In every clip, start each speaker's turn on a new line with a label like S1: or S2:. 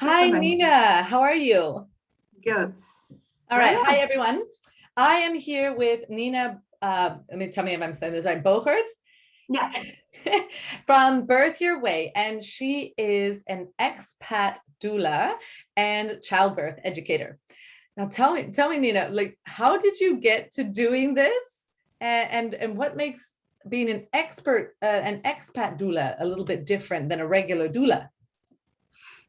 S1: Hi,
S2: Super nice.
S1: Nina. How are you?
S2: Good.
S1: All right. Hi,
S2: Brilliant.
S1: everyone. I am here with Nina. Let me tell me if I'm saying this right. Bogerd
S2: Yeah.
S1: from Birth Your Way, and she is an expat doula and childbirth educator. Now, tell me, Nina, like, how did you get to doing this, and what makes being an expat doula a little bit different than a regular doula?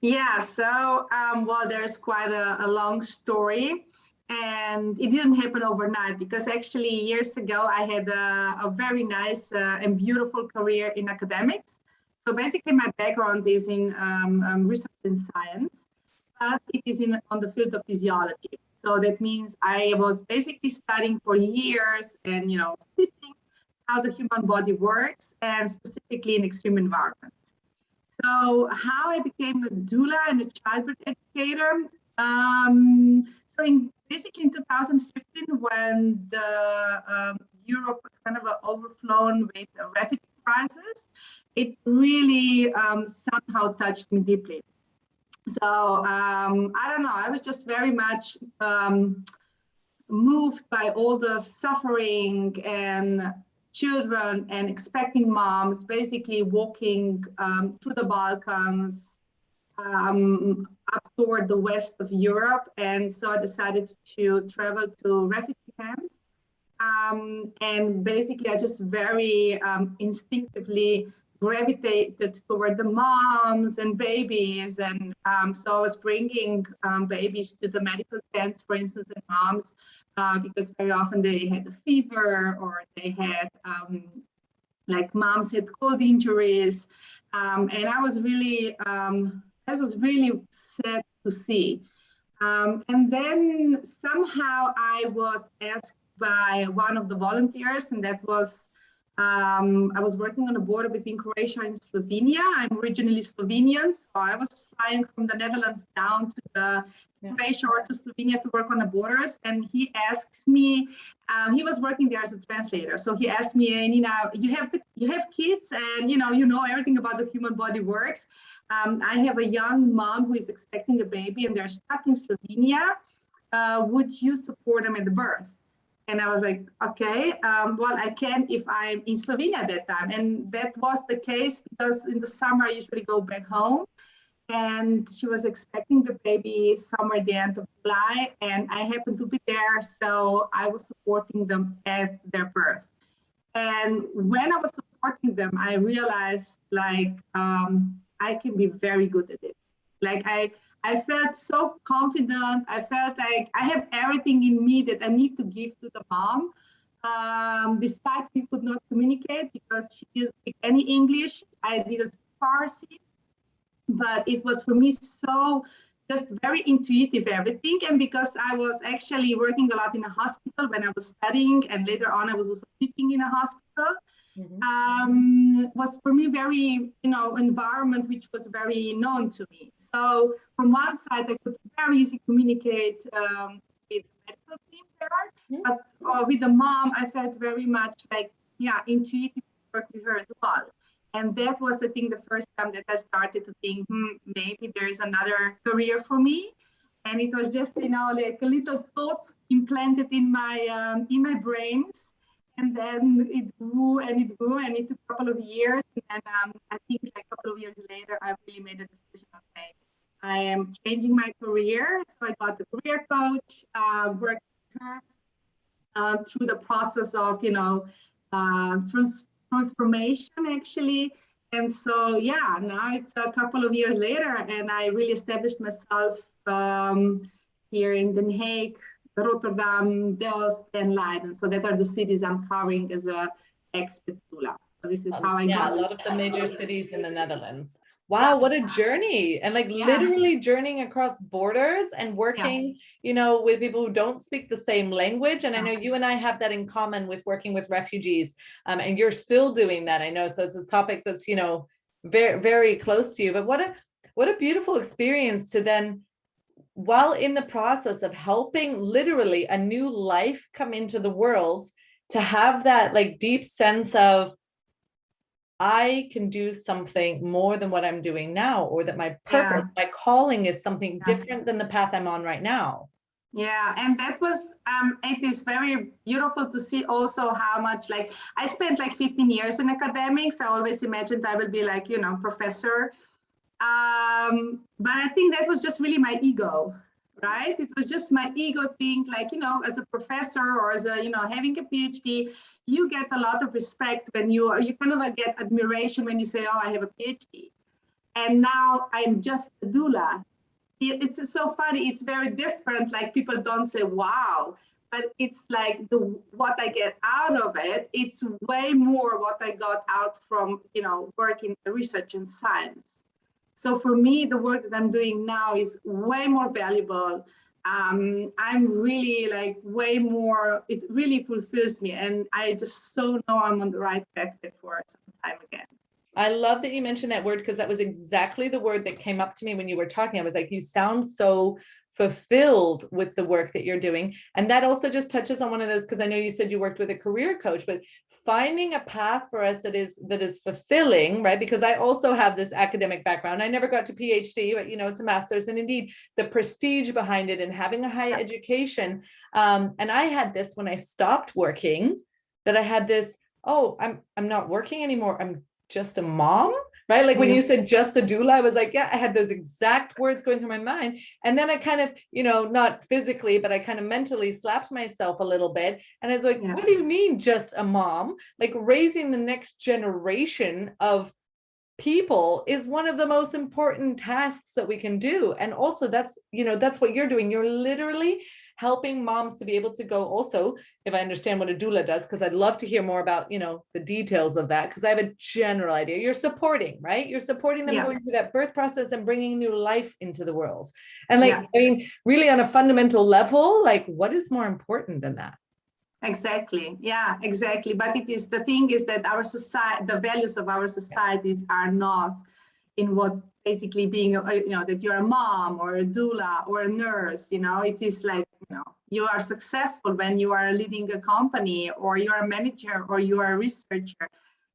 S2: Yeah. So, well, there's quite a long story, and it didn't happen overnight because actually years ago I had a very nice and beautiful career in academics. So basically, my background is in research and science, but it is in on the field of physiology. So that means I was basically studying for years and teaching how the human body works, and specifically in extreme environments. So how I became a doula and a childbirth educator. Basically in 2015, when the Europe was kind of overflown with a refugee crisis, it really somehow touched me deeply. So I don't know, I was just very much moved by all the suffering and children and expecting moms basically walking through the Balkans up toward the west of Europe. And so I decided to travel to refugee camps. And basically, I just very instinctively gravitated toward the moms and babies. And so I was bringing babies to the medical tents, for instance, and moms, because very often they had a fever or they had like moms had cold injuries. And I was really sad to see. And then somehow I was asked by one of the volunteers, and that was I was working on the border between Croatia and Slovenia. I'm originally Slovenian, so I was flying from the Netherlands down to the Croatia or to Slovenia to work on the borders. And he asked me, he was working there as a translator. So he asked me, hey, Nina, you have kids, and you know everything about the human body works. I have a young mom who is expecting a baby, and they're stuck in Slovenia. Would you support them at the birth? And I was like, okay, well, I can if I'm in Slovenia at that time. And that was the case because in the summer, I usually go back home. And she was expecting the baby somewhere the end of July. And I happened to be there. So I was supporting them at their birth. And when I was supporting them, I realized I can be very good at it. I felt so confident. I felt like I have everything in me that I need to give to the mom. Despite we could not communicate because she didn't speak any English, I didn't speak Farsi, but it was for me so just very intuitive everything. And because I was actually working a lot in a hospital when I was studying, and later on I was also teaching in a hospital, was for me very, environment which was very known to me. So from one side, I could very easily communicate with the medical team there, but with the mom, I felt very much like, yeah, intuitive work with her as well. And that was, I think, the first time that I started to think, maybe there is another career for me. And it was just, like a little thought implanted in my brains. And then it grew and it grew, and it took a couple of years. And I think like a couple of years later, I really made a decision, okay, I am changing my career. So I got a career coach, worked with her through the process of, transformation actually. And so, yeah, now it's a couple of years later, and I really established myself here in The Hague, Rotterdam, Delft, and Leiden. So that are the cities I'm covering as a expat doula. So this is how I got.
S1: A lot of the major cities in the Netherlands. Wow,
S2: Yeah.
S1: what a journey. And like literally journeying across borders and working, with people who don't speak the same language. And I know you and I have that in common with working with refugees. And you're still doing that, I know. So it's a topic that's, very, very close to you. But what a beautiful experience to then, while in the process of helping literally a new life come into the world, to have that like deep sense of, I can do something more than what I'm doing now, or that my purpose, my calling is something different than the path I'm on right now.
S2: Yeah, and that was, it is very beautiful to see also how much, like, I spent like 15 years in academics. I always imagined I will be like, you know, professor. But I think that was just really my ego, right? It was just my ego thing, like, you know, as a professor or as a, you know, having a PhD, you get a lot of respect when you kind of get admiration when you say, oh, I have a PhD. And now I'm just a doula. It's so funny. It's very different. Like, people don't say, wow, but it's like what I get out of it. It's way more what I got out from, you know, working research and science. So for me, the work that I'm doing now is way more valuable. I'm really like way more, it really fulfills me. And I just so know I'm on the right path for some time again.
S1: I love that you mentioned that word, because that was exactly the word that came up to me when you were talking. I was like, you sound so fulfilled with the work that you're doing. And that also just touches on one of those, because I know you said you worked with a career coach, but finding a path for us that is fulfilling, right? Because I also have this academic background. I never got to PhD, but, you know, it's a master's, and indeed the prestige behind it and having a high education. And I had this when I stopped working, that I had this, oh, I'm not working anymore. I'm just a mom, right? Like when you said just a doula, I was like, yeah, I had those exact words going through my mind. And then I kind of, you know, not physically, but I kind of mentally slapped myself a little bit. And I was like, what do you mean just a mom? Like, raising the next generation of people is one of the most important tasks that we can do. And also that's, you know, that's what you're doing. You're literally helping moms to be able to go, also, if I understand what a doula does, because I'd love to hear more about, you know, the details of that, because I have a general idea. You're supporting, right? You're supporting them going through that birth process and bringing new life into the world. And like, I mean, really on a fundamental level, like, what is more important than that?
S2: Exactly. Yeah, exactly. But it is, the thing is that our society, the values of our societies are not in what basically being, you know, that you're a mom or a doula or a nurse, you know, it is like, you know, you are successful when you are leading a company, or you're a manager, or you are a researcher.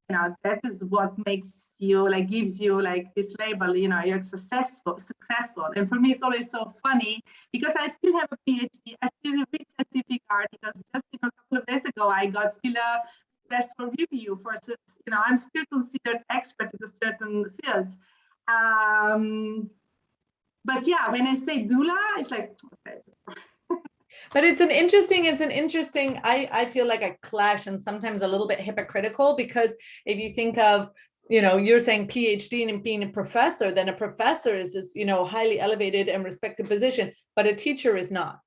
S2: You know, that is what makes you, like, gives you like this label, you know, you're successful. And for me, it's always so funny, because I still have a PhD, I still have read scientific articles. Just, you know, a couple of days ago, I got still a request for review for, you know, I'm still considered expert in a certain field. But yeah, when I say doula, it's like, okay.
S1: But it's an interesting, I feel like a clash, and sometimes a little bit hypocritical, because if you think of, you know, you're saying PhD and being a professor, then a professor is this, you know, highly elevated and respected position, but a teacher is not,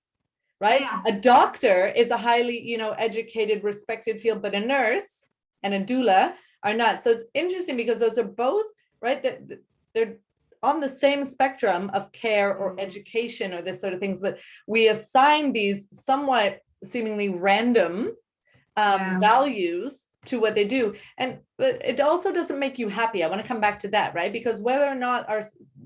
S1: right? Yeah. A doctor is a highly, you know, educated, respected field, but a nurse and a doula are not. So it's interesting, because those are both, right, they're on the same spectrum of care or education or this sort of things, but we assign these somewhat seemingly random values to what they do. And it also doesn't make you happy. I want to come back to that, right? Because whether or not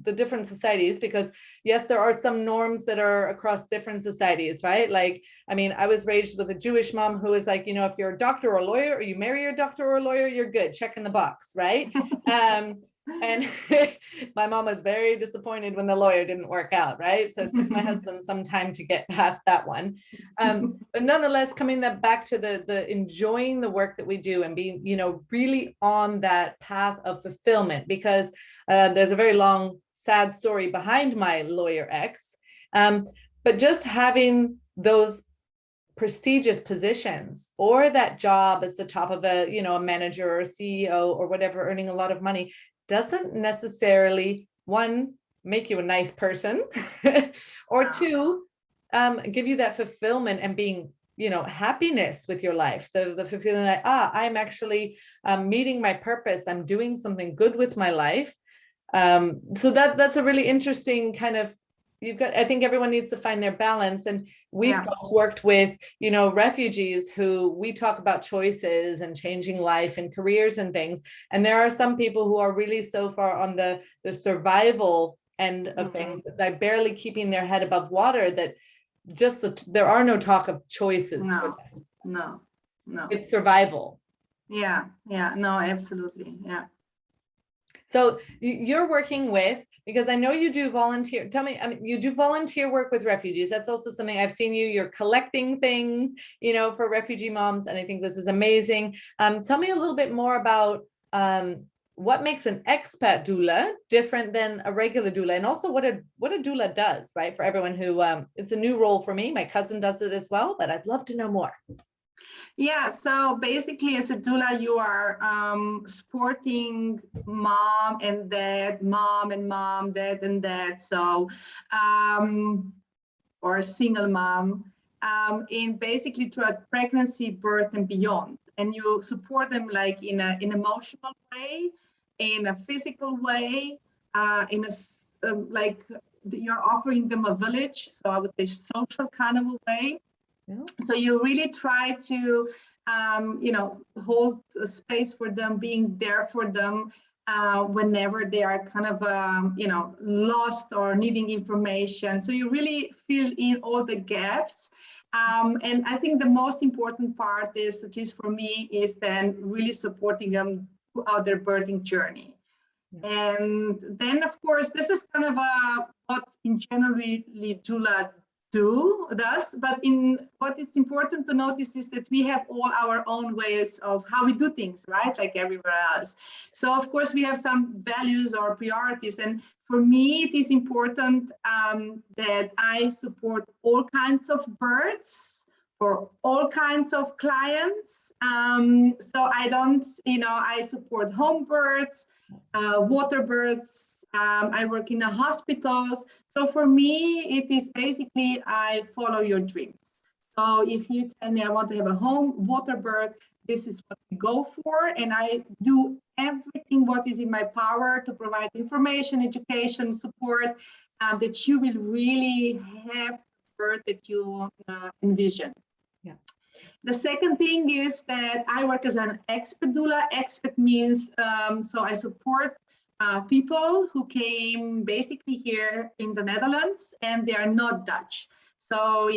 S1: the different societies, because yes, there are some norms that are across different societies, right? Like, I mean, I was raised with a Jewish mom who is like, you know, if you're a doctor or a lawyer, or you marry your doctor or a lawyer, you're good, check in the box, right? And my mom was very disappointed when the lawyer didn't work out, right? So it took my husband some time to get past that one. But nonetheless, coming back to the enjoying the work that we do and being, you know, really on that path of fulfillment, because there's a very long, sad story behind my lawyer ex. But just having those prestigious positions, or that job at the top of a, you know, a manager or a CEO or whatever, earning a lot of money, doesn't necessarily, one, make you a nice person, or two, give you that fulfillment and being, you know, happiness with your life, the fulfilling that, I'm actually meeting my purpose, I'm doing something good with my life. So that's a really interesting kind of, I think everyone needs to find their balance. And we've both worked with, you know, refugees who we talk about choices and changing life and careers and things. And there are some people who are really so far on the survival end of things, that they're barely keeping their head above water, that just there are no talk of choices.
S2: No.
S1: It's survival.
S2: Yeah, yeah, no, absolutely. Yeah.
S1: So you're working with, because I know you do volunteer, tell me, I mean, you do volunteer work with refugees. That's also something I've seen you're collecting things, you know, for refugee moms. And I think this is amazing. Tell me a little bit more about what makes an expat doula different than a regular doula, and also what a doula does, right? For everyone who, it's a new role for me. My cousin does it as well, but I'd love to know more.
S2: Yeah, so basically as a doula, you are supporting mom and dad, mom and mom, dad and dad. So, or a single mom, in basically throughout pregnancy, birth, and beyond. And you support them like in an emotional way, in a physical way, in a like you're offering them a village. So I would say social kind of a way.
S1: Yeah.
S2: So you really try to, hold a space for them, being there for them whenever they are kind of, lost or needing information. So you really fill in all the gaps. And I think the most important part is, at least for me, is then really supporting them throughout their birthing journey. Yeah. And then, of course, this is kind of what in generally doula does, but in what is important to notice is that we have all our own ways of how we do things, right? Like everywhere else. So of course we have some values or priorities, and for me it is important that I support all kinds of births for all kinds of clients. So I don't, I support home births, water births. I work in the hospitals. So for me, it is basically, I follow your dreams. So if you tell me I want to have a home water birth, this is what we go for. And I do everything what is in my power to provide information, education, support, that you will really have the birth that you envision.
S1: Yeah.
S2: The second thing is that I work as an expat doula. Expat means, so I support people who came basically here in the Netherlands and they are not Dutch. So,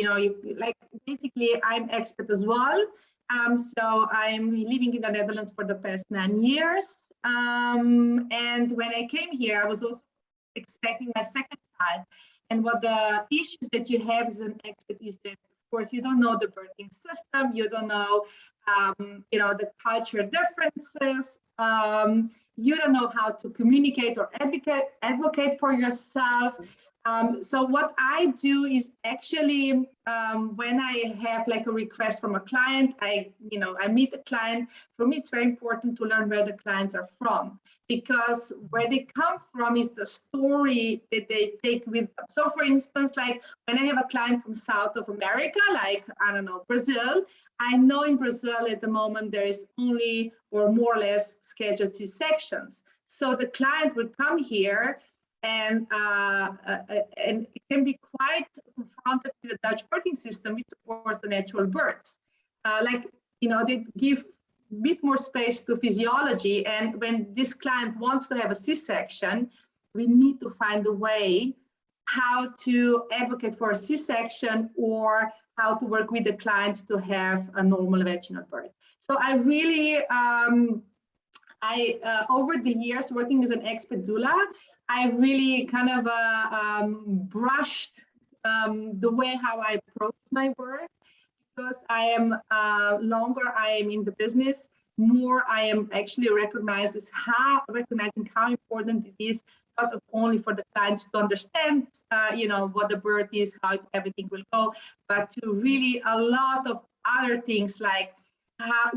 S2: basically I'm expat as well. So I'm living in the Netherlands for the past 9 years. And when I came here, I was also expecting my second child. And what the issues that you have as an expat is that, of course, you don't know the birthing system, you don't know, the culture differences. You don't know how to communicate or advocate for yourself. So what I do is actually, when I have like a request from a client, I meet the client. For me, it's very important to learn where the clients are from, because where they come from is the story that they take with them. So for instance, like when I have a client from South of America, like, I don't know, Brazil, I know in Brazil at the moment there is only or more or less scheduled C-sections. So the client would come here and it can be quite confronted with the Dutch birthing system, which supports the natural births. They give a bit more space to physiology. And when this client wants to have a C-section, we need to find a way how to advocate for a C-section or how to work with the client to have a normal vaginal birth. So I really, over the years working as an expat doula, I really kind of brushed the way how I approach my work, because I am longer I am in the business, more I am actually recognizing how important it is, not only for the clients to understand, what the birth is, how everything will go, but to really a lot of other things like how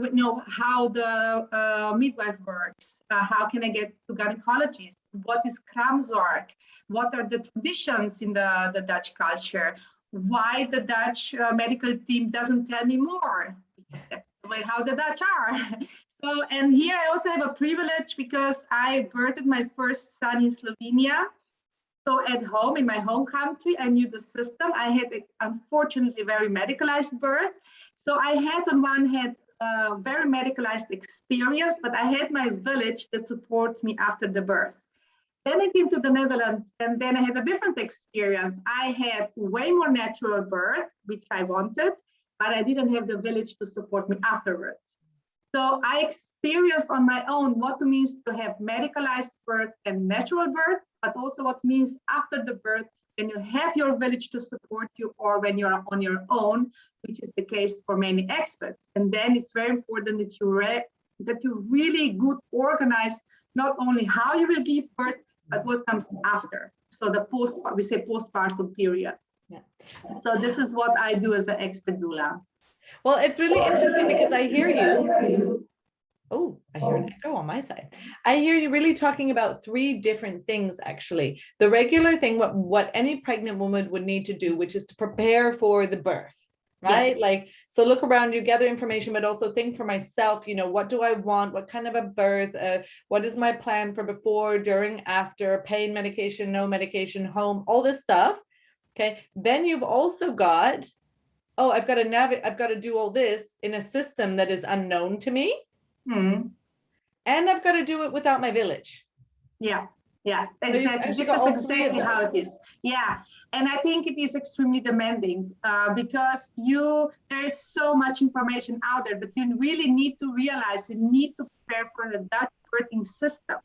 S2: the midwife works, how can I get to gynecologist, what is Kramzorg, what are the traditions in the Dutch culture, why the Dutch medical team doesn't tell me more. That's the way how the Dutch are. So, and here I also have a privilege because I birthed my first son in Slovenia. So at home, in my home country, I knew the system. I had, unfortunately, very medicalized birth. So I had on one hand a very medicalized experience, but I had my village that supports me after the birth. Then I came to the Netherlands, and then I had a different experience. I had way more natural birth, which I wanted, but I didn't have the village to support me afterwards. So I experienced on my own what it means to have medicalized birth and natural birth, but also what it means after the birth, when you have your village to support you, or when you're on your own, which is the case for many expats. And then it's very important that you really good organized not only how you will give birth, but what comes after. So we say postpartum period.
S1: Yeah.
S2: So this is what I do as an expat doula.
S1: Well, it's really interesting because I hear you. Oh, I hear an echo on my side. I hear you really talking about three different things, actually. The regular thing, what any pregnant woman would need to do, which is to prepare for the birth, right?
S2: Yes.
S1: Like, so look around, you gather information, but also think for myself, what do I want? What kind of a birth? What is my plan for before, during, after, pain medication, no medication, home, all this stuff. Okay. Then you've also got, I've got to do all this in a system that is unknown to me. And I've got to do it without my village.
S2: Yeah, exactly. This is exactly how it is. Yeah, and I think it is extremely demanding because there's so much information out there, but you really need to realize you need to prepare for the Dutch birthing system.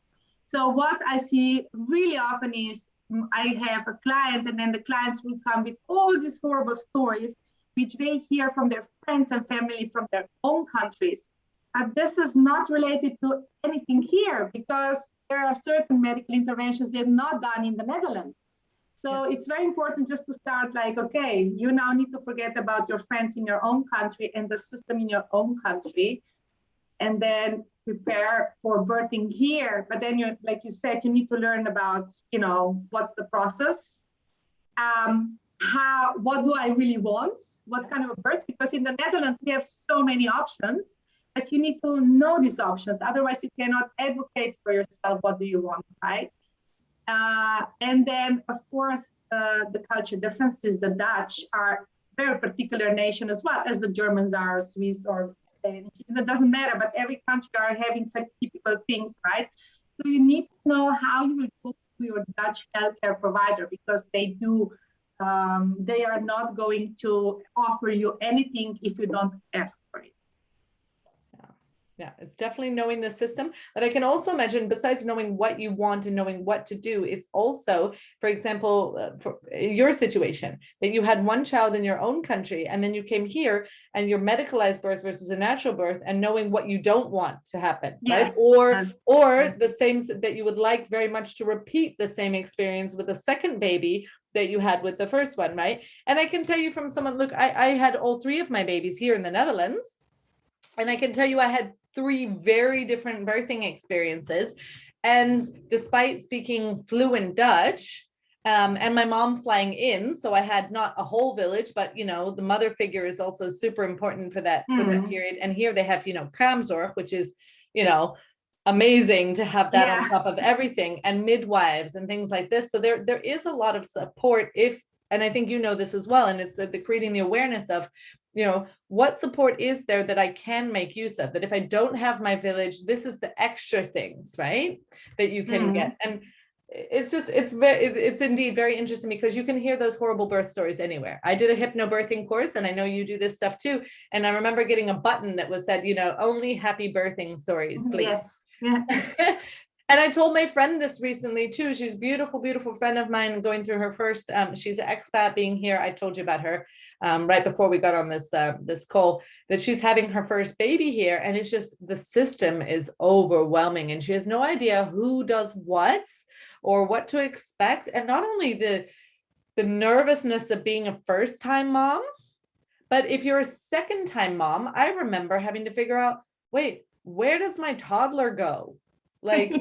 S2: So what I see really often is I have a client, and then the clients will come with all these horrible stories, which they hear from their friends and family from their own countries. This is not related to anything here because there are certain medical interventions that are not done in the Netherlands. So it's very important just to start like, okay, you now need to forget about your friends in your own country and the system in your own country, and then prepare for birthing here. But then you, like you said, you need to learn about, what's the process? What do I really want? What kind of a birth? Because in the Netherlands, we have so many options. But you need to know these options. Otherwise, you cannot advocate for yourself. What do you want, right? And then, of course, the culture differences. The Dutch are a very particular nation as well as the Germans are, Swiss, or Spanish. It doesn't matter, but every country are having some typical things, right? So you need to know how you will go to your Dutch healthcare provider because they are not going to offer you anything if you don't ask for it.
S1: Yeah, it's definitely knowing the system. But I can also imagine, besides knowing what you want and knowing what to do, it's also, for example, for your situation, that you had one child in your own country, and then you came here and your medicalized birth versus a natural birth, and knowing what you don't want to happen, right? Or the same, that you would like very much to repeat the same experience with a second baby that you had with the first one, right? And I can tell you from someone, look, I had all three of my babies here in the Netherlands. And I can tell you I had three very different birthing experiences. And despite speaking fluent Dutch, and my mom flying in, so I had not a whole village, but the mother figure is also super important for that period. And here they have kraamzorg, which is amazing to have that on top of everything, and midwives and things like this. So there is a lot of support and I think this as well, and it's the creating the awareness of what support is there that I can make use of, that if I don't have my village, this is the extra things, right, that you can get. And it's indeed very interesting because you can hear those horrible birth stories anywhere. I did a hypnobirthing course, and I know you do this stuff too, and I remember getting a button that was said only happy birthing stories, please.
S2: Yes. Yeah.
S1: And I told my friend this recently too. She's a beautiful, beautiful friend of mine going through her first, she's an expat being here. I told you about her right before we got on this call, that she's having her first baby here. And it's just, the system is overwhelming and she has no idea who does what or what to expect. And not only the nervousness of being a first time mom, but if you're a second time mom, I remember having to figure out, wait, where does my toddler go? Like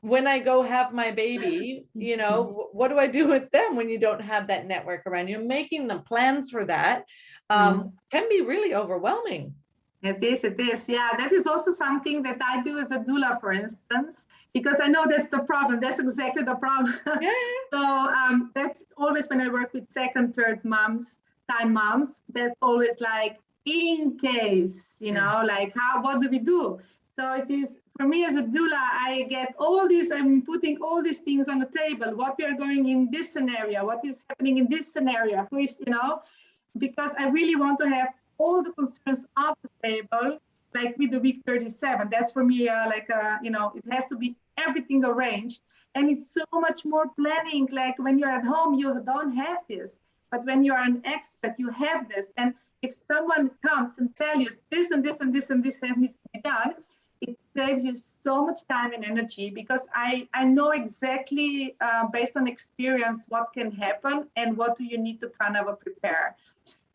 S1: when I go have my baby, what do I do with them when you don't have that network around you? Making the plans for that can be really overwhelming.
S2: It is. Yeah, that is also something that I do as a doula, for instance, because I know that's the problem. That's exactly the problem. Yeah. So that's always when I work with second, third time moms, that's always like, in case, like what do we do? So it is, for me as a doula, I get all these, I'm putting all these things on the table, what we are going in this scenario, what is happening in this scenario, who is, because I really want to have all the concerns off the table like with the week 37. That's for me, it has to be everything arranged. And it's so much more planning. Like when you're at home, you don't have this. But when you're an expert, you have this. And if someone comes and tells you this and this and this and this needs to be done, it saves you so much time and energy, because I know exactly based on experience what can happen and what do you need to kind of prepare.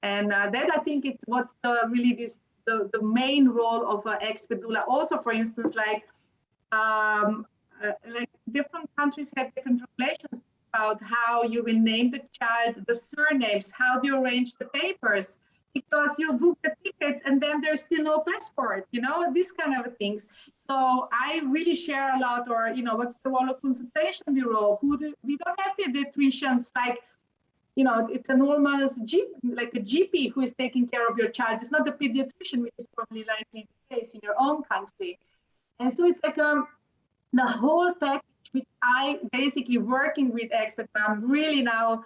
S2: And that I think it's what's the main role of an expert doula. Also, for instance, like different countries have different regulations about how you will name the child, the surnames, how do you arrange the papers, because you book the tickets and then there's still no passport, these kind of things. So I really share a lot, or, what's the role of consultation bureau? We don't have pediatricians like, it's a normal like a GP who is taking care of your child. It's not the pediatrician, which is probably likely the case in your own country. And so it's like the whole package, which I basically working with expert mom really now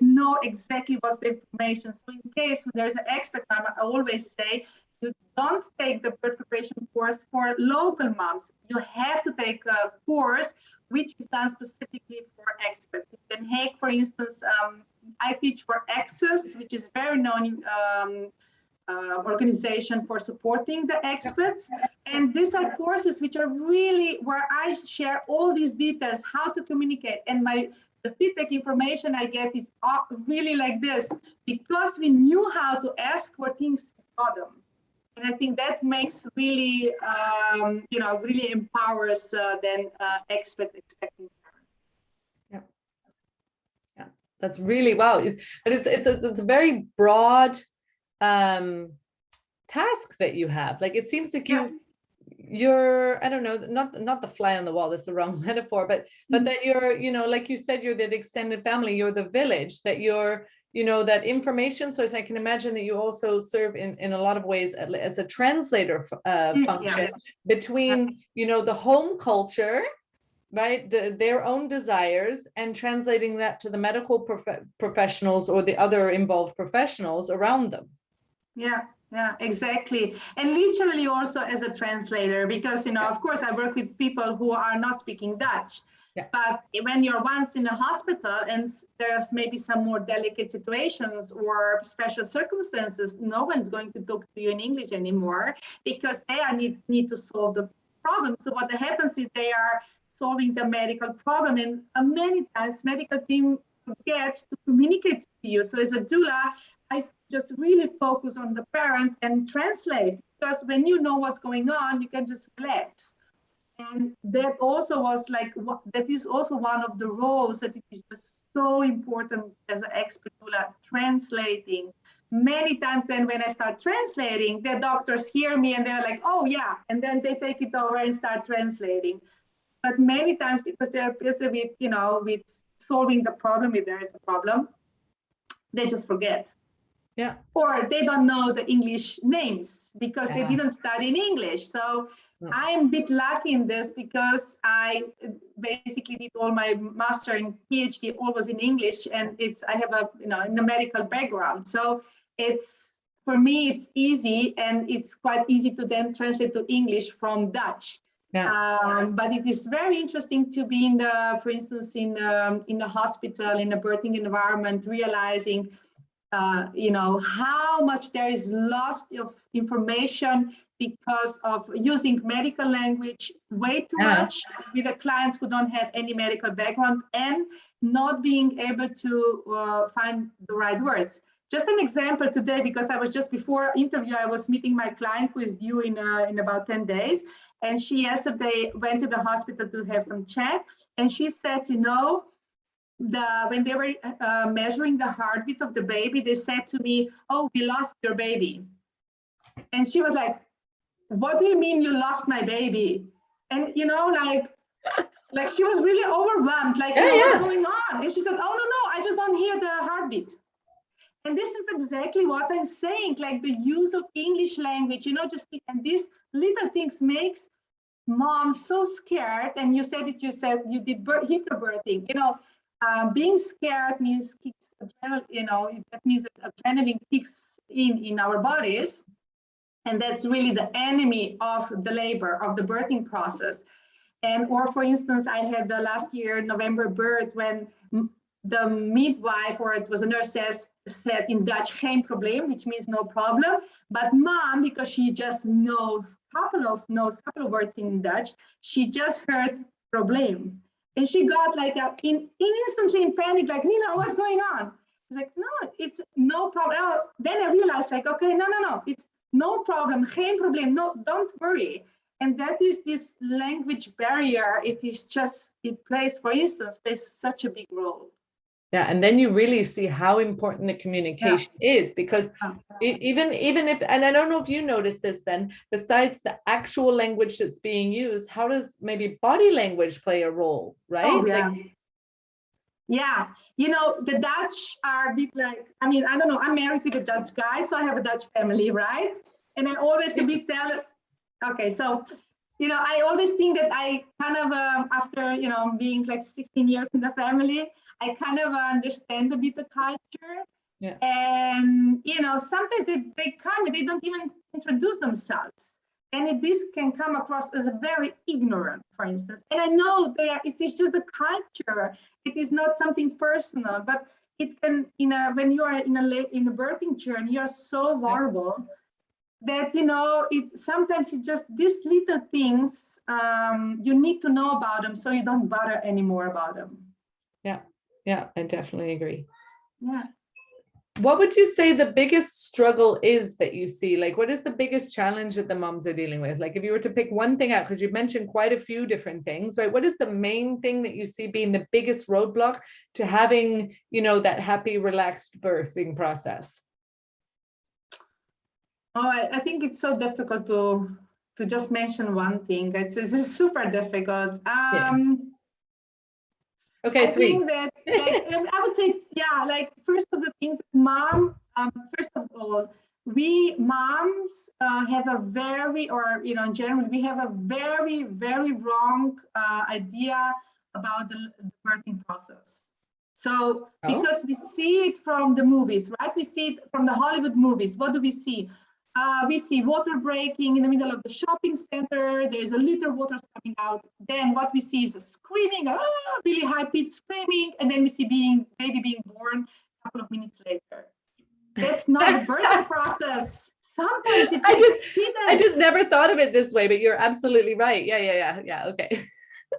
S2: know exactly what's the information. So in case when there's an expert mom, I always say, you don't take the birth preparation course for local moms. You have to take a course which is done specifically for experts. In Hague, for instance, I teach for Access, which is very known organization for supporting the experts. And these are courses which are really where I share all these details, how to communicate. And the feedback information I get is really like this, because we knew how to ask for things to bottom. And I think that makes really, really empowers expert expecting parents.
S1: Yeah, that's really wow. But it's a very broad task that you have. Like it seems like you're, I don't know, not the fly on the wall, that's the wrong metaphor, but that you're, like you said, you're the extended family, you're the village, that you're, that information source. I can imagine that you also serve in a lot of ways as a translator function between, the home culture, right, their own desires, and translating that to the medical professionals or the other involved professionals around them.
S2: Yeah, exactly. And literally also as a translator, because, of course, I work with people who are not speaking Dutch. Yeah. But when you're once in a hospital and there's maybe some more delicate situations or special circumstances, no one's going to talk to you in English anymore, because they need to solve the problem. So what happens is they are solving the medical problem, and many times medical team forgets to communicate to you. So as a doula, I just really focus on the parents and translate, because when you know what's going on, you can just relax. And that also was that is also one of the roles that it is just so important as an expert doula, translating. Many times then when I start translating, the doctors hear me and they're like, oh yeah, and then they take it over and start translating. But many times, because they're busy with, with solving the problem, if there is a problem, they just forget.
S1: Yeah.
S2: Or they don't know the English names because they didn't study in English. So I'm a bit lucky in this, because I basically did all my master and PhD always in English, and I have a medical background. So for me, it's easy, and it's quite easy to then translate to English from Dutch. Yeah. But it is very interesting to be for instance, in the hospital, in the birthing environment, realizing how much there is lost of information because of using medical language way too much with the clients who don't have any medical background, and not being able to find the right words. Just an example today, because I was just before interview, I was meeting my client who is due in about 10 days. And she yesterday went to the hospital to have some check. And she said, when they were measuring the heartbeat of the baby, they said to me, oh, we lost your baby. And she was like, what do you mean you lost my baby? And, like she was really overwhelmed, what's going on? And she said, oh, no, I just don't hear the heartbeat. And this is exactly what I'm saying, like the use of English language, and these little things makes moms so scared. And you said you did hypnobirthing, being scared means that means that adrenaline kicks in our bodies. And that's really the enemy of the labor, of the birthing process. And, or for instance, I had the last year, November birth, when the midwife, or it was a nurse, said in Dutch, geen probleem, which means no problem. But mom, because she just knows a couple of words in Dutch, she just heard probleem. And she got like instantly in panic, like, Nina, what's going on? It's like, no, it's no problem. Oh, then I realized, like, okay, no, it's no problem, geen probleem, no, don't worry. And that is this language barrier. It plays such a big role.
S1: Yeah, and then you really see how important the communication is, because even if, and I don't know if you notice this then, besides the actual language that's being used, how does maybe body language play a role, right?
S2: Oh, yeah. Yeah, you know, the Dutch are a bit like, I mean, I don't know, I'm married with a Dutch guy, so I have a Dutch family, right? And I always a bit okay, so, you know, I always think that I kind of, after, you know, being like 16 years in the family, I kind of understand a bit the culture.
S1: Yeah.
S2: And, you know, sometimes they come, they don't even introduce themselves. And this can come across as a very ignorant, for instance. And I know it's just the culture. It is not something personal, but it can, when you are in a birthing journey, you're so vulnerable that, you know, sometimes it's just these little things, you need to know about them so you don't bother anymore about them.
S1: Yeah, I definitely agree.
S2: Yeah.
S1: What would you say the biggest struggle is that you see? Like, what is the biggest challenge that the moms are dealing with? Like, if you were to pick one thing out, because you've mentioned quite a few different things, right? What is the main thing that you see being the biggest roadblock to having, you know, that happy, relaxed birthing process?
S2: Oh, I think it's so difficult to just mention one thing. It's super difficult.
S1: Okay,
S2: I
S1: three.
S2: think that, like, I would say, yeah, like, first of the things, first of all, we moms have a very, or, you know, in general, we have a very, very wrong idea about the birthing process. So, because we see it from the movies, right? We see it from the Hollywood movies. What do we see? We see water breaking in the middle of the shopping center. There's a liter of water coming out. Then what we see is a screaming, really high-pitched screaming, and then we see baby being born a couple of minutes later. That's not the birthing process. Sometimes it
S1: I just never thought of it this way, but you're absolutely right. Yeah. Okay.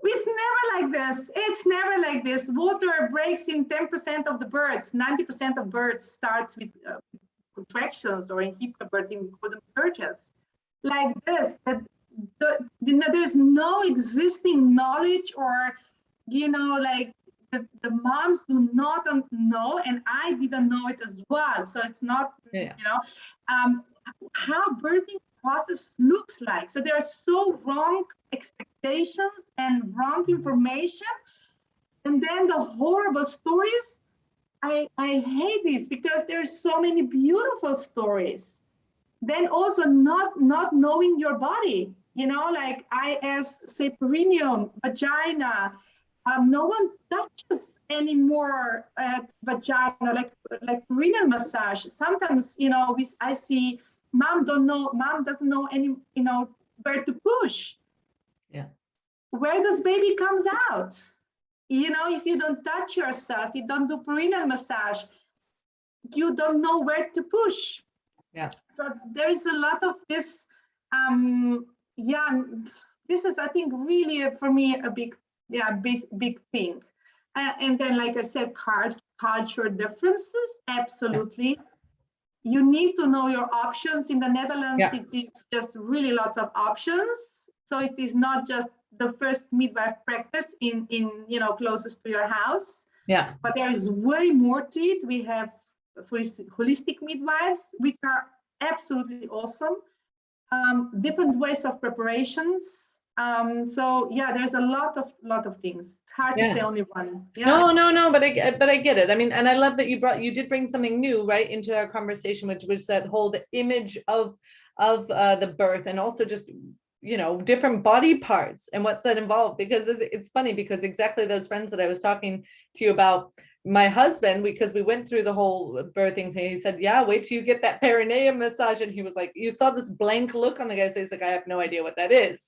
S2: It's never like this. It's never like this. Water breaks in 10% of the births. 90% of births starts with contractions, or in hypnobirthing, we call them surges. Like this, there's no existing knowledge, or, you know, like the moms do not know, and I didn't know it as well. So it's not, you know, how birthing process looks like. So there are so wrong expectations and wrong information. And then the horrible stories. I hate this, because there's so many beautiful stories. Then also not knowing your body, you know, like IS, say, perineum, vagina. No one touches anymore at vagina, like perineal massage. Sometimes, you know, I see mom doesn't know any, you know, where to push.
S1: Yeah.
S2: Where does baby comes out? You know, if you don't touch yourself, you don't do perineal massage, you don't know where to push.
S1: Yeah.
S2: So there is a lot of this. This is, I think, really for me a big thing. And then, like I said, culture differences. Absolutely. Yeah. You need to know your options. In the Netherlands, it is just really lots of options. So it is not just the first midwife practice in you know, closest to your house. Yeah. But there is way more to it. We have holistic midwives, which are absolutely awesome. Different ways of preparations. So yeah, there's a lot of things. It's hard to say only one. Yeah.
S1: No, but I get it. I mean, and I love that you did bring something new right into our conversation, which was that whole image of the birth, and also just, you know, different body parts and what's that involved. Because it's funny, because exactly those friends that I was talking to you about, my husband, because we went through the whole birthing thing, he said, yeah, wait till you get that perineum massage. And he was like, you saw this blank look on the guy's face, like, I have no idea what that is.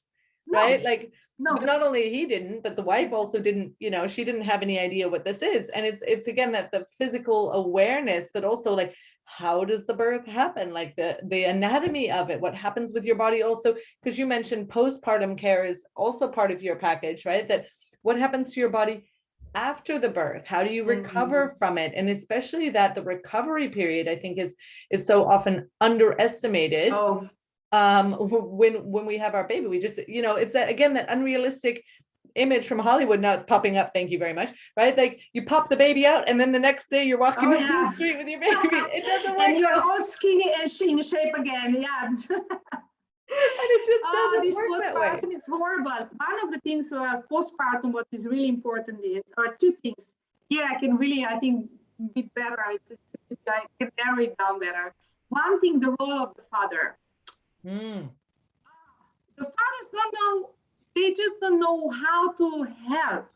S1: No, right? Like, no. But not only he didn't, but the wife also didn't, you know, she didn't have any idea what this is. And it's again, that the physical awareness, but also like, how does the birth happen? Like the anatomy of it, what happens with your body also, because you mentioned postpartum care is also part of your package, right? That what happens to your body after the birth, how do you recover from it? And especially that the recovery period, I think is so often underestimated. When we have our baby, we just, you know, it's that, again, that unrealistic image from Hollywood. Now it's popping up, thank you very much, right? Like you pop the baby out and then the next day you're walking down the street with your baby. It doesn't work.
S2: And you're all skinny and in shape again.
S1: And it just doesn't
S2: this
S1: work that way.
S2: Postpartum is horrible. One of the things postpartum, what is really important is, or two things. Here I can really, I think, be better. I can narrow it down better. One thing, the role of the father. The fathers don't know, they just don't know how to help.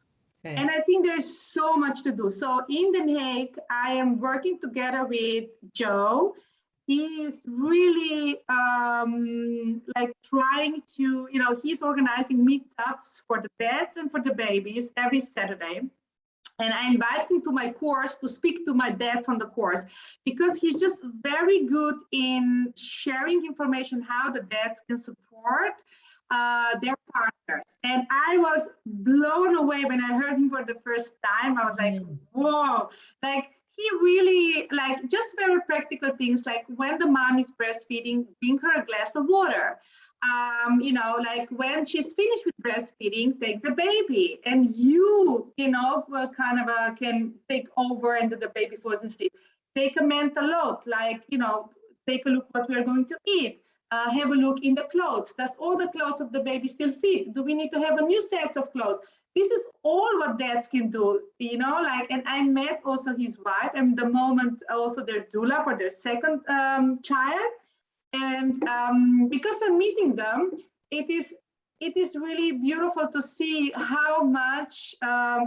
S2: Okay. And I think there's so much to do. So in The Hague, I am working together with Joe. He is really like trying to, you know, he's organizing meetups for the dads and for the babies every Saturday. And I invite him to my course to speak to my dads on the course, because he's just very good in sharing information how the dads can support their partners. And I was blown away when I heard him for the first time. I was like, whoa, like he really, like, just very practical things, like when the mom is breastfeeding, bring her a glass of water. You know, like when she's finished with breastfeeding, take the baby, and you know, kind of can take over and the baby falls asleep. Take a mental load, like, you know, take a look what we are going to eat. Have a look in the clothes. Does all the clothes of the baby still fit? Do we need to have a new set of clothes? This is all what dads can do, you know, like, and I met also his wife, and the moment also their doula for their second child. And because I'm meeting them, it is really beautiful to see how much,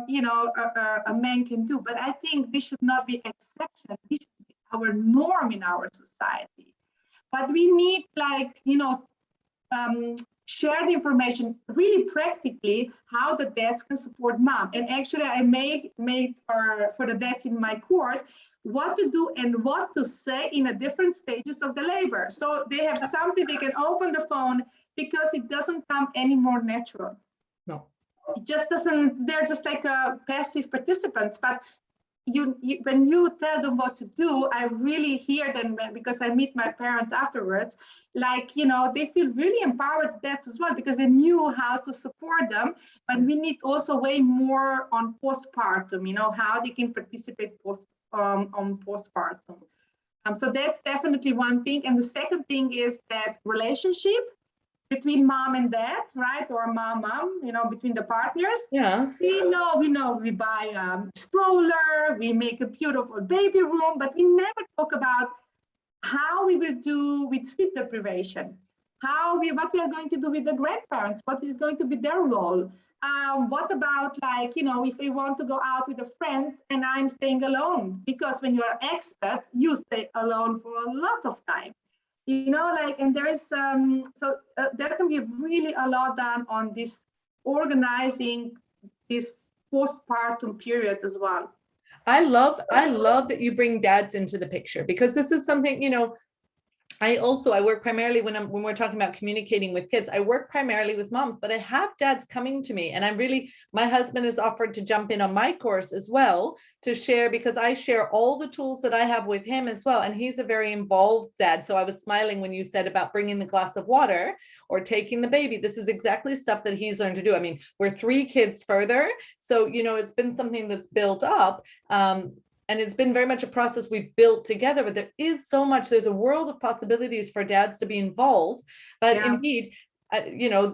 S2: you know, a man can do. But I think this should not be exception. This should be our norm in our society. But we need, like, you know, share the information really practically how the dads can support mom. And actually I made for the dads in my course what to do and what to say in the different stages of the labor. So they have something they can open the phone, because it doesn't come any more natural. No. It just doesn't, they're just like passive participants. But you, when you tell them what to do, I really hear them, because I meet my parents afterwards, like, you know, they feel really empowered dads as well, because they knew how to support them. But we need also way more on postpartum, you know, how they can participate on postpartum. So that's definitely one thing. And the second thing is that relationship between mom and dad, right? Or mom, you know, between the partners. Yeah. We know, we buy a stroller, we make a beautiful baby room, but we never talk about how we will do with sleep deprivation, what we are going to do with the grandparents, what is going to be their role. What about, like, you know, if we want to go out with a friend and I'm staying alone, because when you're an expat, you stay alone for a lot of time. You know, like, and there is there can be really a lot done on this organizing this postpartum period as well. I love that you bring dads into the picture, because this is something, you know, I work primarily when we're talking about communicating with kids, I work primarily with moms, but I have dads coming to me, and my husband has offered to jump in on my course as well to share, because I share all the tools that I have with him as well. And he's a very involved dad. So I was smiling when you said about bringing the glass of water or taking the baby. This is exactly stuff that he's learned to do. I mean, we're 3 kids further. So, you know, it's been something that's built up. And it's been very much a process we've built together, but there is so much, there's a world of possibilities for dads to be involved. But indeed, you know,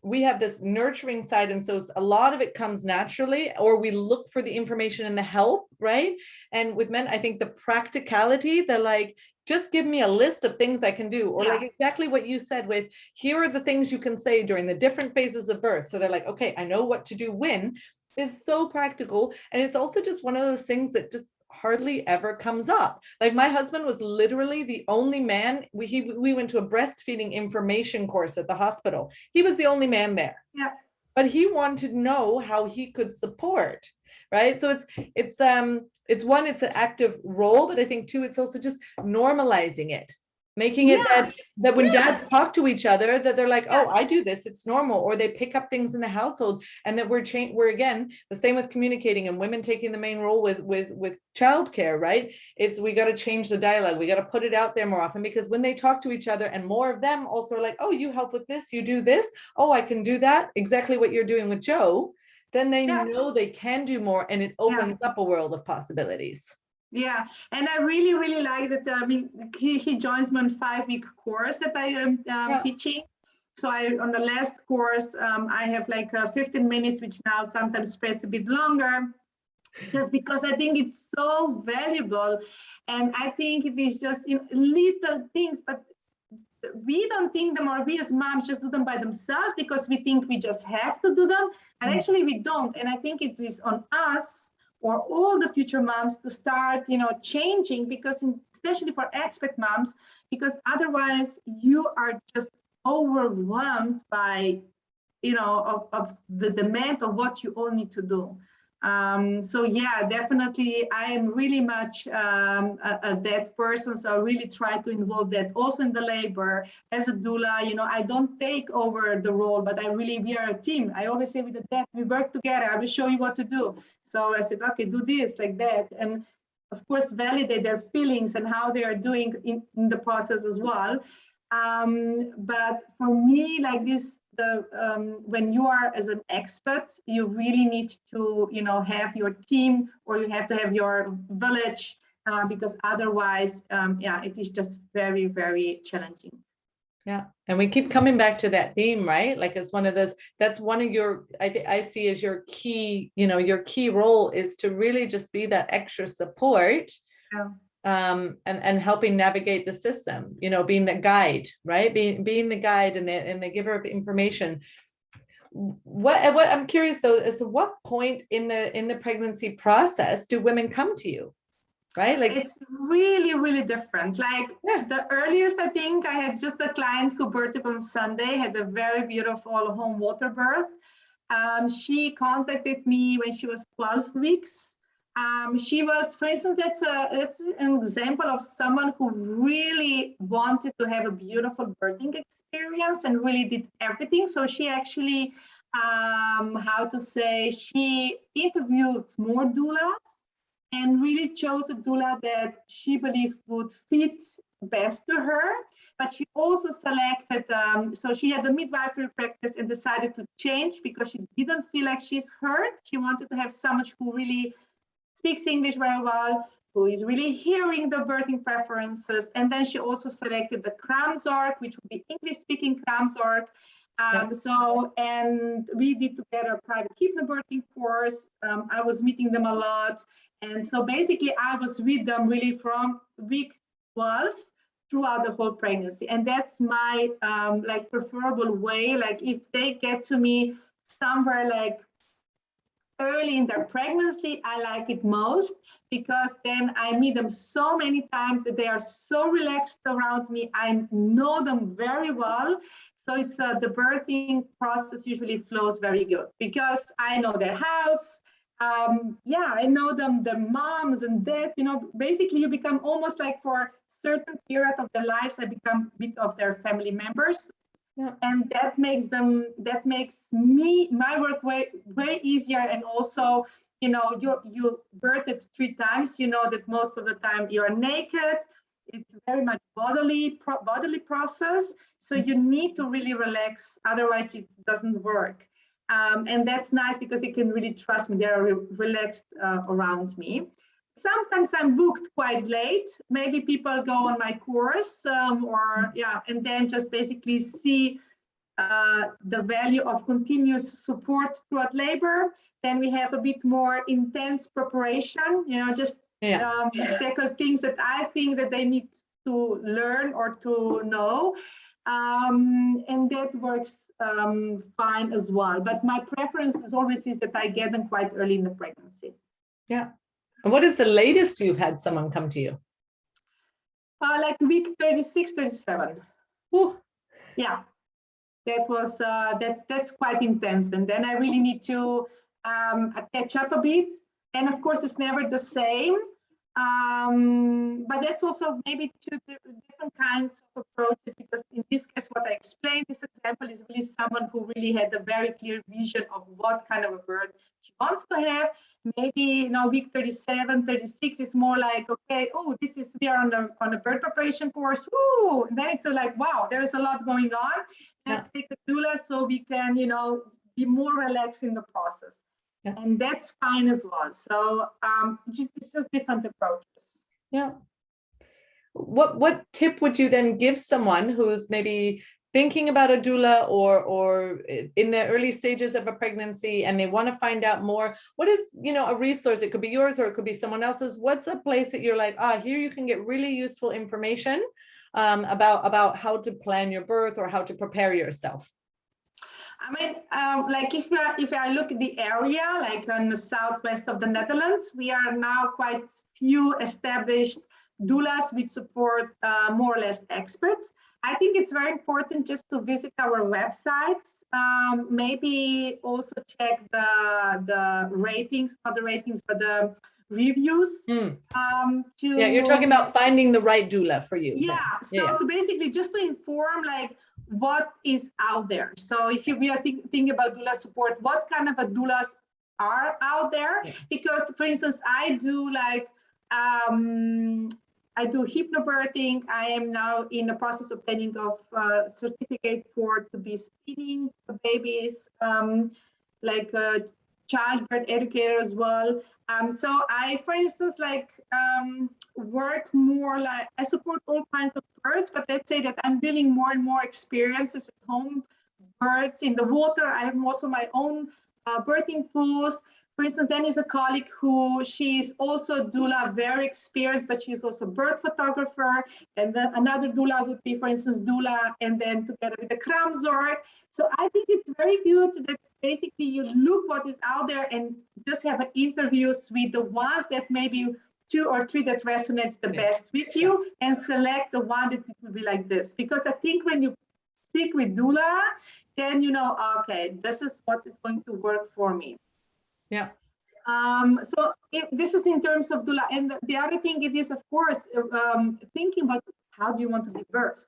S2: we have this nurturing side. And so a lot of it comes naturally, or we look for the information and the help, right? And with men, I think the practicality, they're like, just give me a list of things I can do, or like exactly what you said with, here are the things you can say during the different phases of birth. So they're like, okay, I know what to do when.
S1: is so practical. And it's also just one of those things that just hardly ever comes up. Like my husband was literally the only man. We went to a breastfeeding information course at the hospital. He was the only man there.
S2: Yeah.
S1: But he wanted to know how he could support, right? So it's one, it's an active role, but I think too, it's also just normalizing it, making it that when dads talk to each other, that they're like, oh, I do this, it's normal, or they pick up things in the household, and that we're again the same with communicating and women taking the main role with childcare, right? It's we got to change the dialogue, we got to put it out there more often, because when they talk to each other, and more of them also are like, oh, you help with this, you do this, oh, I can do that, exactly what you're doing with Joe, then they know they can do more, and it opens up a world of possibilities.
S2: Yeah, and I really, really like that. I mean, he joins me on 5-week course that I am teaching. So on the last course, I have like 15 minutes, which now sometimes spreads a bit longer, just because I think it's so valuable. And I think it is just little things, but we don't think them, or we as moms just do them by themselves because we think we just have to do them. And actually we don't. And I think it is on us, or all the future moms, to start, changing, because especially for expat moms, because otherwise you are just overwhelmed by, of the demand of what you all need to do. So yeah, definitely, I am really much that person. So I really try to involve that also in the labor as a doula. I don't take over the role, but we are a team. I always say with the dad, we work together. I will show you what to do. So I said, okay, do this like that. And of course, validate their feelings and how they are doing in the process as well. But for me, like this, when you are as an expat, you really need to, have your team, or you have to have your village, because otherwise, it is just very, very challenging.
S1: Yeah. And we keep coming back to that theme, right? Like it's one of those, that's one of your, I see as your key, your key role is to really just be that extra support. And helping navigate the system, being the guide, right? Being the guide and the giver of information. What I'm curious though, is to what point in the pregnancy process do women come to you? Right? Like
S2: it's really, really different. Like the earliest, I think I had just a client who birthed on Sunday, had a very beautiful home water birth. She contacted me when she was 12 weeks. She was, for instance, that's an example of someone who really wanted to have a beautiful birthing experience and really did everything. So she actually, she interviewed more doulas and really chose a doula that she believed would fit best to her. But she also selected, so she had a midwifery practice and decided to change because she didn't feel like she's heard. She wanted to have someone who really speaks English very well, who is really hearing the birthing preferences. And then she also selected the Kramzorg, which would be English-speaking Kramzorg. And we did together a private hypnobirthing course. I was meeting them a lot. And so basically I was with them really from week 12 throughout the whole pregnancy. And that's my preferable way. Like if they get to me somewhere like early in their pregnancy, I like it most, because then I meet them so many times that they are so relaxed around me. I know them very well. So it's the birthing process usually flows very good because I know their house. I know them, their moms and dads, basically you become almost like for certain period of their lives, I become a bit of their family members. Yeah. And that makes my work way, way easier. And also, you birthed 3 times, that most of the time you're naked. It's very much bodily process. So you need to really relax. Otherwise it doesn't work. And that's nice because they can really trust me. They are relaxed around me. Sometimes I'm booked quite late. Maybe people go on my course and then just basically see the value of continuous support throughout labor. Then we have a bit more intense preparation, tackle things that I think that they need to learn or to know. And that works fine as well. But my preference is always is that I get them quite early in the pregnancy.
S1: Yeah. And what is the latest you've had someone come to you?
S2: Like week 36, 37.
S1: Ooh.
S2: Yeah, that was that's quite intense. And then I really need to catch up a bit. And of course, it's never the same. But that's also maybe two different kinds of approaches, because in this case, what I explained, this example is really someone who really had a very clear vision of what kind of a birth she wants to have. Maybe week 37, 36 is more like, okay, oh, we are on a birth preparation course. Woo! And then it's like, wow, there is a lot going on. Let's take a doula so we can, be more relaxed in the process. Yeah. And that's fine as well. So it's just different approaches.
S1: Yeah. What tip would you then give someone who's maybe thinking about a doula or in the early stages of a pregnancy and they want to find out more? What is, a resource? It could be yours or it could be someone else's. What's a place that you're like, here you can get really useful information about how to plan your birth or how to prepare yourself?
S2: I mean, like if I look at the area, like on the southwest of the Netherlands, we are now quite few established doulas which support more or less experts. I think it's very important just to visit our websites. Maybe also check the ratings, not the ratings, but the reviews.
S1: You're talking about finding the right doula for you.
S2: Yeah, so to basically just to inform like what is out there. So if we are thinking about doula support, what kind of a doulas are out there? Yeah. Because for instance, I do hypnobirthing. I am now in the process of obtaining of certificate to be speaking babies, like a childbirth educator as well. So I, for instance, work more like I support all kinds of births, but let's say that I'm building more and more experiences with home births in the water. I have also my own birthing pools. For instance, then is a colleague who she's also doula, very experienced, but she's also birth photographer. And then another doula would be, for instance, doula, and then together with the Kramzorg. So I think it's very good that basically you look what is out there and just have interviews with the ones that maybe 2 or 3 that resonates the best with you, and select the one that it will be like this. Because I think when you speak with doula, then okay, this is what is going to work for me.
S1: Yeah.
S2: So this is in terms of doula. And the other thing it is, of course, thinking about how do you want to give birth?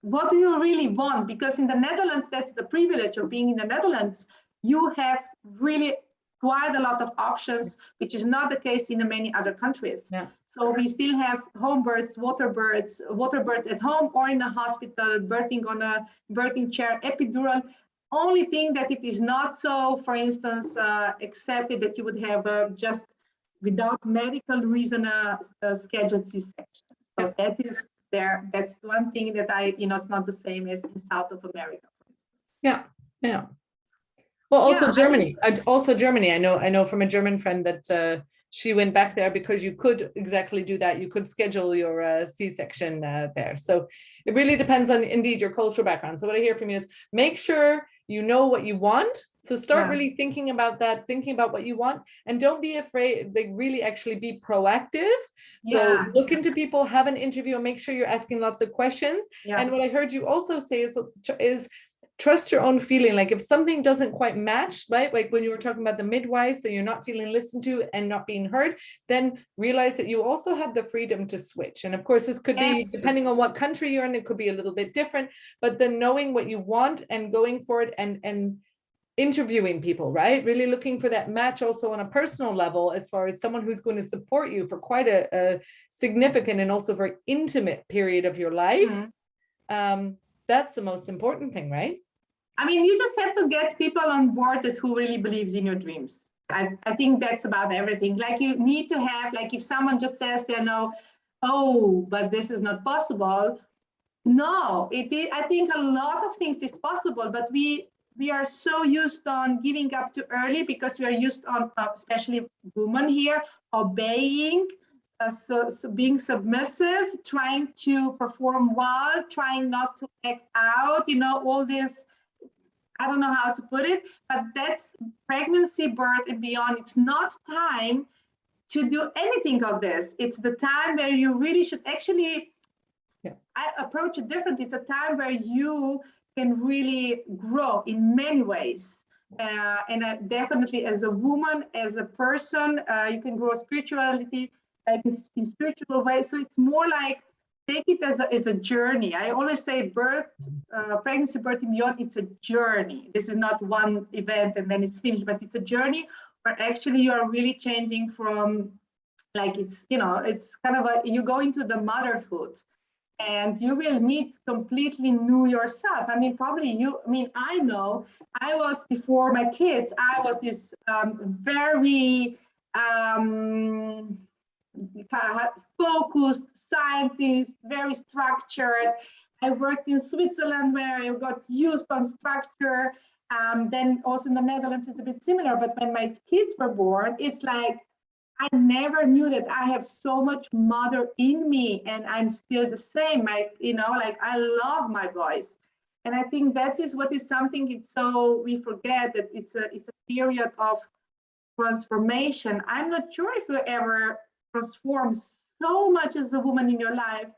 S2: What do you really want? Because in the Netherlands, that's the privilege of being in the Netherlands. You have really quite a lot of options, which is not the case in many other countries. Yeah. So we still have home births, water births at home or in a hospital, birthing on a birthing chair, epidural. Only thing that it is not so, for instance, accepted that you would have just without medical reason a scheduled C-section. So that is there. That's one thing that it's not the same as in South of America, for instance.
S1: Yeah, yeah. Well, also Germany. I know from a German friend that she went back there because you could exactly do that. You could schedule your C-section there. So it really depends on indeed your cultural background. So what I hear from you is make sure you know what you want. So start really thinking about that, thinking about what you want, and don't be afraid. They really actually be proactive. So look into people, have an interview, and make sure you're asking lots of questions. Yeah. And what I heard you also say is trust your own feeling. Like if something doesn't quite match, right? Like when you were talking about the midwives, so you're not feeling listened to and not being heard, then realize that you also have the freedom to switch. And of course, this could be, depending on what country you're in, it could be a little bit different, but then knowing what you want and going for it and interviewing people, right? Really looking for that match also on a personal level, as far as someone who's going to support you for quite a significant and also very intimate period of your life. Mm-hmm. That's the most important thing, right?
S2: I mean, you just have to get people on board that who really believes in your dreams. I think that's about everything. Like you need to have, like if someone just says, oh, but this is not possible. No, I think a lot of things is possible, but we are so used on giving up too early because we are used on, especially women here, obeying so being submissive, trying to perform well, trying not to act out, all this, I don't know how to put it, but that's pregnancy, birth, and beyond. It's not time to do anything of this. It's the time where you really should actually, I approach it differently. It's a time where you can really grow in many ways. And definitely as a woman, as a person, you can grow spirituality, like in spiritual ways. So it's more like, take it as a journey. I always say pregnancy, birth, and beyond, it's a journey. This is not one event and then it's finished, but it's a journey where actually you are really changing from, like, it's kind of you go into the motherhood and you will meet completely new yourself. I mean, I know I was, before my kids, I was this very focused scientist, very structured. I worked in Switzerland where I got used on structure. Then also in the Netherlands, it's a bit similar. But when my kids were born, it's like, I never knew that I have so much mother in me, and I'm still the same. I love my boys. And I think that is what is something, it's so, we forget that it's a period of transformation. I'm not sure if you ever transform so much as a woman in your life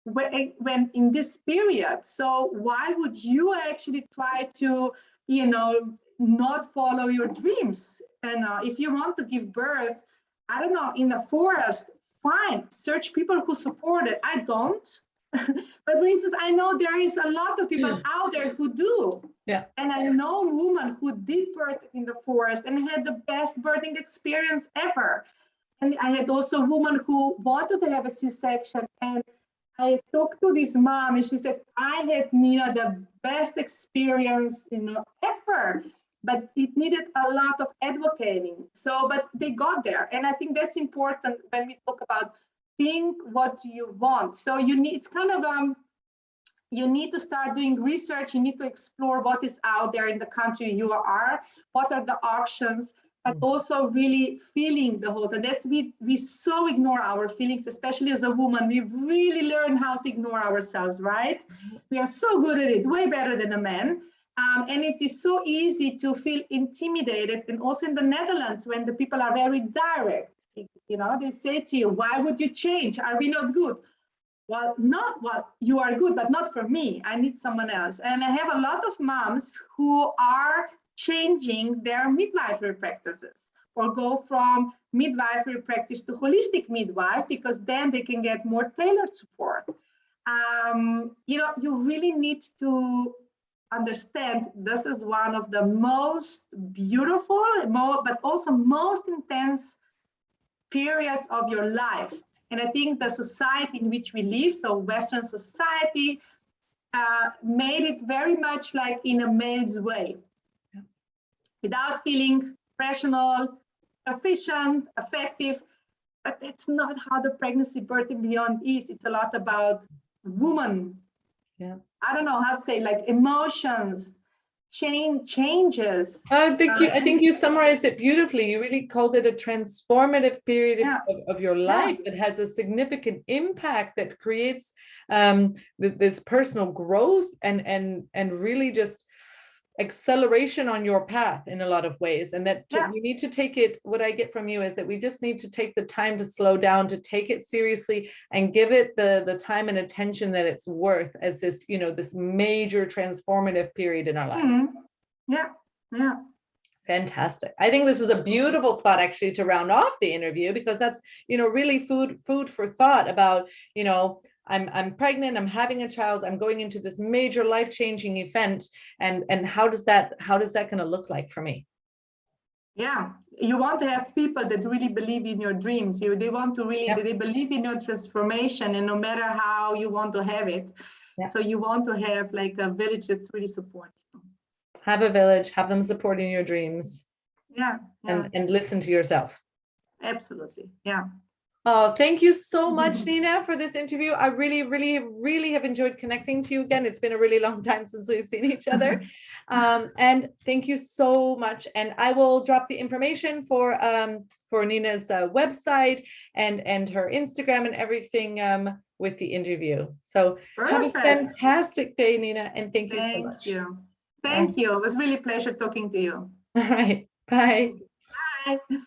S2: when in this period. So why would you actually try to, not follow your dreams? And if you want to give birth, I don't know, in the forest, fine, search people who support it. I don't. But for instance, I know there is a lot of people out there who do.
S1: Yeah.
S2: And I know women who did birth in the forest and had the best birthing experience ever. And I had also a woman who wanted to have a C-section, and I talked to this mom and she said, I had, Nina, the best experience, ever, but it needed a lot of advocating. So, but they got there. And I think that's important when we talk about think what you want. So it's kind of, you need to start doing research. You need to explore what is out there in the country you are, what are the options, but also really feeling the whole thing. We so ignore our feelings, especially as a woman. We really learn how to ignore ourselves, right? We are so good at it, way better than a man. And it is so easy to feel intimidated. And also in the Netherlands, when the people are very direct, they say to you, why would you change? Are we not good? Well, you are good, but not for me. I need someone else. And I have a lot of moms who are changing their midwifery practices, or go from midwifery practice to holistic midwife, because then they can get more tailored support. You really need to understand this is one of the most beautiful, but also most intense periods of your life. And I think the society in which we live, so Western society, made it very much like in a male's way, without feeling professional, efficient, effective. But that's not how the pregnancy, birth, and beyond is. It's a lot about woman.
S1: Yeah.
S2: I don't know how to say, like emotions, changes.
S1: I think you summarized it beautifully. You really called it a transformative period of your life that has a significant impact, that creates this personal growth and really just acceleration on your path in a lot of ways. And that we need to take it, what I get from you is that we just need to take the time to slow down, to take it seriously and give it the time and attention that it's worth, as this, this major transformative period in our lives.
S2: Yeah.
S1: Fantastic. I think this is a beautiful spot actually to round off the interview, because that's, really food for thought about, I'm pregnant, I'm having a child, I'm going into this major life-changing event, and how does that going to look like for me? Yeah,
S2: you want to have people that really believe in your dreams. They want to really, they believe in your transformation, and no matter how you want to have it. So you want to have like a village that's really supportive.
S1: Have a village, have them supporting your dreams. And listen to yourself.
S2: Absolutely. Yeah.
S1: Oh, thank you so much, Nina, for this interview. I really, really, really have enjoyed connecting to you again. It's been a really long time since we've seen each other. And thank you so much. And I will drop the information for Nina's website and her Instagram and everything with the interview. So have a fantastic day, Nina, and thank you so much.
S2: Thank you. It was really a pleasure talking to you.
S1: All right. Bye.
S2: Bye.